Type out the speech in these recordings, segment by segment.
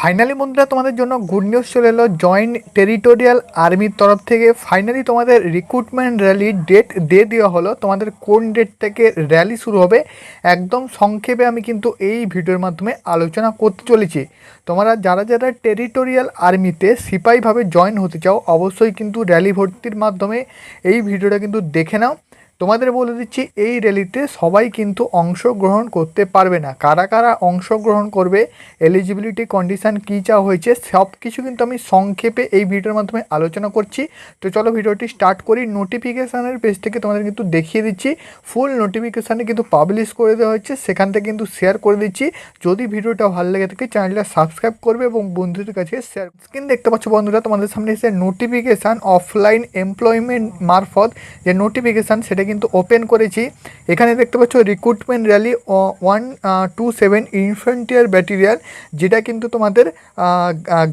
Finally বন্ধুরা তোমাদের জন্য গুড নিউজ চলে এলো। জয়েন্ট টেরিটোরিয়াল আর্মির তরফ থেকে ফাইনালি তোমাদের রিক্রুটমেন্ট র্যালির ডেট দিয়ে দেওয়া হলো। তোমাদের কোন ডেট থেকে র্যালি শুরু হবে একদম সংক্ষেপে আমি কিন্তু এই ভিডিওর মাধ্যমে আলোচনা করতে চলেছি। তোমরা যারা যারা টেরিটোরিয়াল আর্মিতে সিপাহীভাবে জয়েন হতে চাও অবশ্যই কিন্তু র্যালি ভর্তির মাধ্যমে এই ভিডিওটা কিন্তু দেখে নাও। তোমাদের বলে দিচ্ছি এই র্যালিতে সবাই কিন্তু অংশগ্রহণ করতে পারবে না। কারা কারা অংশগ্রহণ করবে, এলিজিবিলিটি কন্ডিশান কী চাওয়া হয়েছে সব কিছু কিন্তু আমি সংক্ষেপে এই ভিডিওর মাধ্যমে আলোচনা করছি। তো চলো ভিডিওটি স্টার্ট করি। নোটিফিকেশানের পেজ থেকে তোমাদের কিন্তু দেখিয়ে দিচ্ছি, ফুল নোটিফিকেশানে কিন্তু পাবলিশ করে দেওয়া হচ্ছে, সেখান থেকে কিন্তু শেয়ার করে দিচ্ছি। যদি ভিডিওটা ভালো লেগে থাকে চ্যানেলটা সাবস্ক্রাইব করবে এবং বন্ধুদের কাছে শেয়ার। স্ক্রিন দেখতে পাচ্ছ বন্ধুরা, তোমাদের সামনে এসে নোটিফিকেশান অফলাইন এমপ্লয়মেন্ট মারফত যে নোটিফিকেশান সেটা কিন্তু ওপেন করেছি। এখানে দেখতে পাচ্ছ রিক্রুটমেন্ট র্যালি 127 ইনফ্যান্ট্রিয়ার ব্যাটালিয়ন, যেটা কিন্তু তোমাদের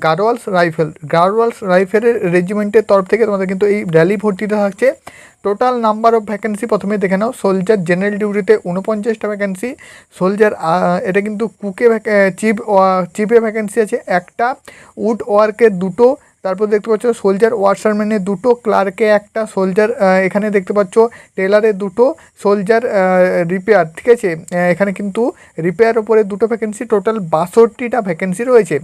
গাড়োয়ালস রাইফেলের রেজিমেন্টের তরফ থেকে তোমাদের কিন্তু এই র্যালি ভর্তিতে থাকছে। টোটাল নাম্বার অফ ভ্যাকেন্সি প্রথমে দেখে নাও। সোলজার জেনারেল ডিউটিতে 49টা ভ্যাকেন্সি, সোলজার এটা কিন্তু কুকে চিফে ভ্যাকেন্সি আছে একটা, উড ওয়ার্কের দুটো, তারপর দেখতে পাচ্ছ সোলজার ওয়াশারম্যানের দুটো, ক্লার্কে একটা, সোলজার এখানে দেখতে পাচ্ছ টেলারে দুটো, সোলজার রিপেয়ার, ঠিক আছে এখানে কিন্তু রিপেয়ার ওপরে দুটো ভ্যাকেন্সি, টোটাল 62টা ভ্যাকেন্সি রয়েছে।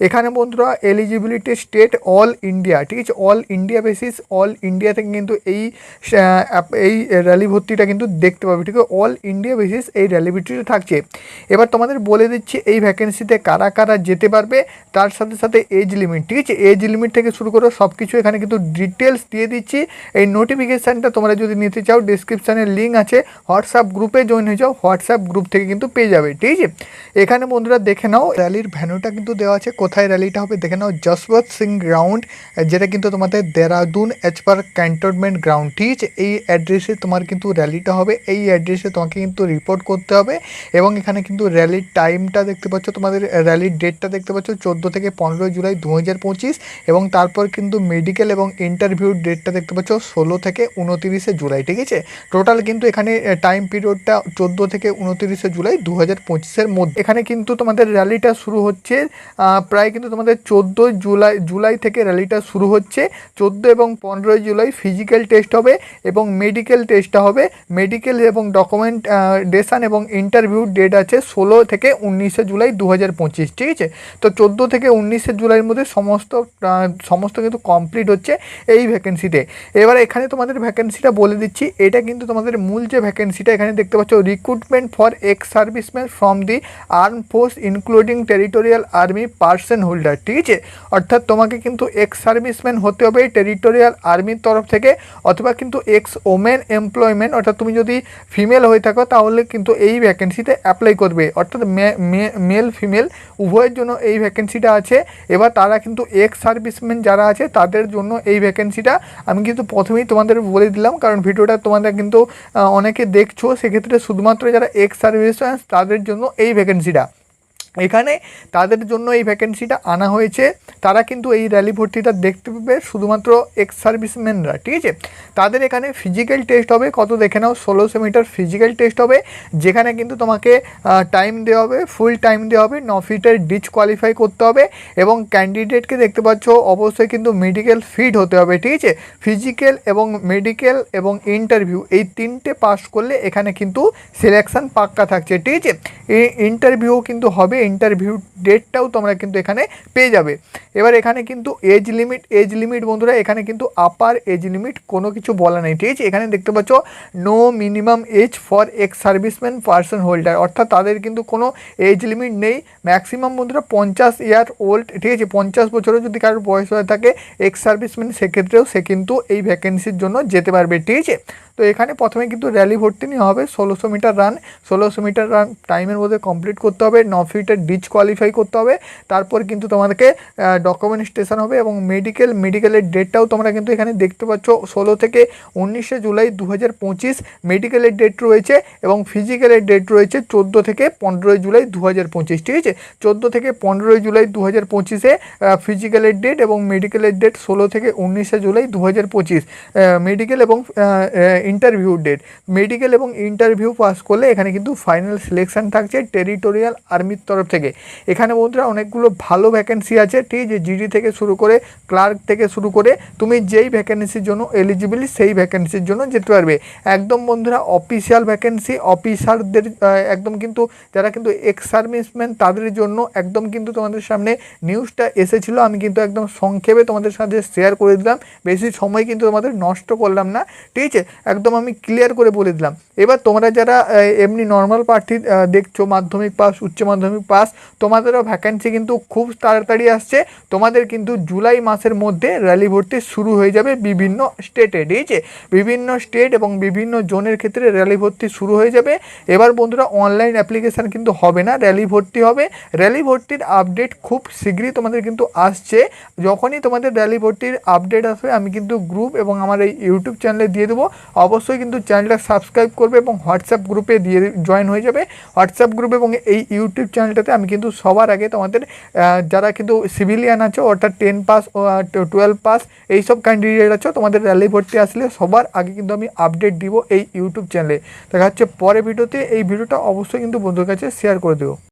এখানে বন্ধুরা এলিজিবিলিটি স্টেট অল ইন্ডিয়া, ঠিক আছে all India basis, all India থেকে কিন্তু এই র্যালি ভর্তিটা কিন্তু দেখতে পাবে, ঠিক আছে অল ইন্ডিয়া বেসিস এই র্যালি ভর্তিটা থাকছে। এবার তোমাদের বলে দিচ্ছি এই ভ্যাকেন্সিতে কারা কারা যেতে পারবে, তার সাথে সাথে এজ লিমিট, ঠিক আছে এজ লিমিট থেকে শুরু করে সব কিছু এখানে কিন্তু ডিটেলস দিয়ে দিচ্ছি। এই নোটিফিকেশানটা তোমরা যদি নিতে চাও ডিসক্রিপশানের লিঙ্ক আছে, হোয়াটসঅ্যাপ গ্রুপে জয়েন হয়ে যাও, হোয়াটসঅ্যাপ গ্রুপ থেকে কিন্তু পেয়ে যাবে, ঠিক আছে। এখানে বন্ধুরা দেখে নাও র্যালির ভ্যানুটা কিন্তু দেওয়া আছে, কোথায় র্যালিটা হবে দেখে নাও, যশবন্ত সিং গ্রাউন্ড, যেটা কিন্তু তোমাদের দেরাদুন এজ পার ক্যান্টনমেন্ট গ্রাউন্ড, ঠিক আছে এই অ্যাড্রেসে তোমার কিন্তু র্যালিটা হবে। এই অ্যাড্রেসে তোমাকে কিন্তু রিপোর্ট করতে হবে এবং এখানে কিন্তু র্যালির টাইমটা দেখতে পাচ্ছ, তোমাদের র্যালির ডেটটা দেখতে পাচ্ছ 14 থেকে 15 জুলাই 2025 এবং তারপর কিন্তু মেডিকেল এবং ইন্টারভিউ ডেটটা দেখতে পাচ্ছ 16 থেকে 29 জুলাই, ঠিক আছে টোটাল কিন্তু এখানে টাইম পিরিয়ডটা 14 থেকে 29 জুলাই 2025 মধ্যে। এখানে কিন্তু তোমাদের র্যালিটা শুরু হচ্ছে প্রায় কিন্তু তোমাদের 14 জুলাই থেকে র্যালিটা শুরু হচ্ছে। 14 এবং 15 জুলাই ফিজিক্যাল টেস্ট হবে এবং মেডিকেল টেস্টটা হবে। মেডিকেল এবং ডকুমেন্টেশন এবং ইন্টারভিউ ডেট আছে 16 থেকে 19 জুলাই 2025, ঠিক আছে। তো 14 থেকে 19 জুলাইয়ের মধ্যে সমস্ত কিন্তু কমপ্লিট হচ্ছে এই ভ্যাকেন্সিতে। এবার এখানে তোমাদের ভ্যাকেন্সিটা বলে দিচ্ছি, এটা কিন্তু তোমাদের মূল যে ভ্যাকেন্সিটা এখানে দেখতে পাচ্ছ, recruitment for ex serviceman from the arm force including territorial army person holder, ঠিক আছে অর্থাৎ তোমাকে কিন্তু এক্স সার্ভিসম্যান হতে হবে টেরিটোরিয়াল আর্মির তরফ থেকে, অথবা কিন্তু এক্স ওমেন এমপ্লয়মেন্ট, অর্থাৎ তুমি যদি ফিমেল হয়ে থাকো তাহলে কিন্তু এই ভ্যাকেন্সিতে অ্যাপ্লাই করবে, অর্থাৎ মেল ফিমেল উভয়ের জন্য এই ভ্যাকেন্সিটা আছে। এবার তারা কিন্তু এক্স সার্ভিসম্যান যারা আছে তাদের জন্য এই ভ্যাকেন্সিটা আমি কিন্তু প্রথমেই তোমাদের বলে দিলাম, কারণ ভিডিওটা তোমাদের কিন্তু অনেকে দেখছো, সেক্ষেত্রে শুধুমাত্র যারা এক্স সার্ভিসম্যান তাদের জন্য এই ভ্যাকেন্সিটা, এখানে তাদের জন্য এই ভ্যাকেন্সিটা আনা হয়েছে। তারা কিন্তু এই র্যালি ভর্তিটা দেখতে পাবে শুধুমাত্র এক্স সার্ভিসম্যানরা, ঠিক আছে। তাদের এখানে ফিজিক্যাল টেস্ট হবে, কত দেখে নাও 1600 মিটার ফিজিক্যাল টেস্ট হবে, যেখানে কিন্তু তোমাকে টাইম দেওয়া হবে, ফুল টাইম দেওয়া হবে, 9 ফিটের ডিসকোয়ালিফাই করতে হবে এবং ক্যান্ডিডেটকে দেখতে পাচ্ছ অবশ্যই কিন্তু মেডিকেল ফিট হতে হবে, ঠিক আছে ফিজিক্যাল এবং মেডিকেল এবং ইন্টারভিউ এই তিনটে পাস করলে এখানে কিন্তু সিলেকশান পাক্কা থাকছে, ঠিক আছে। এই ইন্টারভিউ কিন্তু হবে, ইন্টারভিউ ডেটটাও তোমরা কিন্তু এখানে পেয়ে যাবে। এবার এখানে কিন্তু এজ লিমিট বন্ধুরা এখানে কিন্তু আপার এজ লিমিট কোনো কিছু বলা নেই, ঠিক আছে এখানে দেখতে পাচ্ছ no minimum age for ex serviceman person holder, অর্থাৎ তাদের কিন্তু কোনো এজ লিমিট নেই। ম্যাক্সিমাম বন্ধুরা 50 ইয়ার ওল্ড, ঠিক আছে 50 বছরের যদি কারোর বয়স হয়ে থাকে এক্স সার্ভিসম্যান, সেক্ষেত্রেও সে কিন্তু এই ভ্যাকেন্সির জন্য যেতে পারবে, ঠিক আছে। তো এখানে প্রথমে কিন্তু র্যালি ভর্তি নেওয়া হবে, 1600 মিটার রান টাইমের মধ্যে কমপ্লিট করতে হবে, 9 ফিটের ডিসকোয়ালিফাই করতে হবে, তারপর কিন্তু তোমাদেরকে ডকুমেন্টেশন হবে এবং মেডিকেলের ডেটটাও তোমরা কিন্তু এখানে দেখতে পাচ্ছ 16 থেকে 19 জুলাই 2025 মেডিকেলের ডেট রয়েছে এবং ফিজিক্যালের ডেট রয়েছে 14 থেকে 15 জুলাই 2025, ঠিক আছে 14 থেকে 15 জুলাই 2025 ফিজিক্যালের ডেট এবং মেডিকেলের ডেট 16 থেকে 19 জুলাই 2025 মেডিকেল এবং ইন্টারভিউ ডেট, মেডিকেল এবং ইন্টারভিউ পাস করলে এখানে কিন্তু ফাইনাল সিলেকশন থাকছে টেরিটোরিয়াল আর্মির তরফ থেকে। এখানে বন্ধুরা অনেকগুলো ভালো ভ্যাকেন্সি আছে, ঠিক আছে, জিডি থেকে শুরু করে ক্লার্ক থেকে শুরু করে তুমি যেই ভ্যাকেন্সির জন্য এলিজিবল সেই ভ্যাকেন্সির জন্য যেতে পারবে। একদম বন্ধুরা অফিসিয়াল ভ্যাকেন্সি, অফিসারদের একদম কিন্তু যারা কিন্তু এক্স সার্ভিসম্যান তাদের জন্য একদম কিন্তু তোমাদের সামনে নিউজটা এসেছিলো। আমি কিন্তু একদম সংক্ষেপে তোমাদের সাথে শেয়ার করে দিলাম, বেশি সময় কিন্তু তোমাদের নষ্ট করলাম না, ঠিক আছে, একদম আমি ক্লিয়ার করে বলে দিলাম। এবার তোমরা যারা এমনি নর্মাল প্রার্থী দেখছো, মাধ্যমিক পাস, উচ্চ মাধ্যমিক পাস, তোমাদেরও ভ্যাকেন্সি কিন্তু খুব তাড়াতাড়ি আসছে। তোমাদের কিন্তু জুলাই মাসের মধ্যে র্যালি ভর্তি শুরু হয়ে যাবে বিভিন্ন স্টেটে, ঠিক আছে, বিভিন্ন স্টেট এবং বিভিন্ন জোনের ক্ষেত্রে র্যালি ভর্তি শুরু হয়ে যাবে। এবার বন্ধুরা অনলাইন অ্যাপ্লিকেশান কিন্তু হবে না, র্যালি ভর্তি হবে। র্যালি ভর্তির আপডেট খুব শীঘ্রই তোমাদের কিন্তু আসছে। যখনই তোমাদের র্যালি ভর্তির আপডেট আসবে আমি কিন্তু গ্রুপ এবং আমার এই ইউটিউব চ্যানেলে দিয়ে দেবো। অবশ্যই কিন্তু চ্যানেলটা সাবস্ক্রাইব করবে এবং হোয়াটসঅ্যাপ গ্রুপে দিয়ে জয়েন হয়ে যাবে। হোয়াটসঅ্যাপ গ্রুপ এবং এই ইউটিউব চ্যানেলটাতে আমি কিন্তু সবার আগে তোমাদের যারা কিন্তু সিভিলিয়ান আছো, অর্থাৎ 10 পাস, 12 পাস, এইসব ক্যান্ডিডেট আছো, তোমাদের র্যালি ভর্তি আসলে সবার আগে কিন্তু আমি আপডেট দিব এই ইউটিউব চ্যানেলে। দেখা হচ্ছে পরে ভিডিওতে। এই ভিডিওটা অবশ্যই কিন্তু বন্ধুদের কাছে শেয়ার করে দেবো।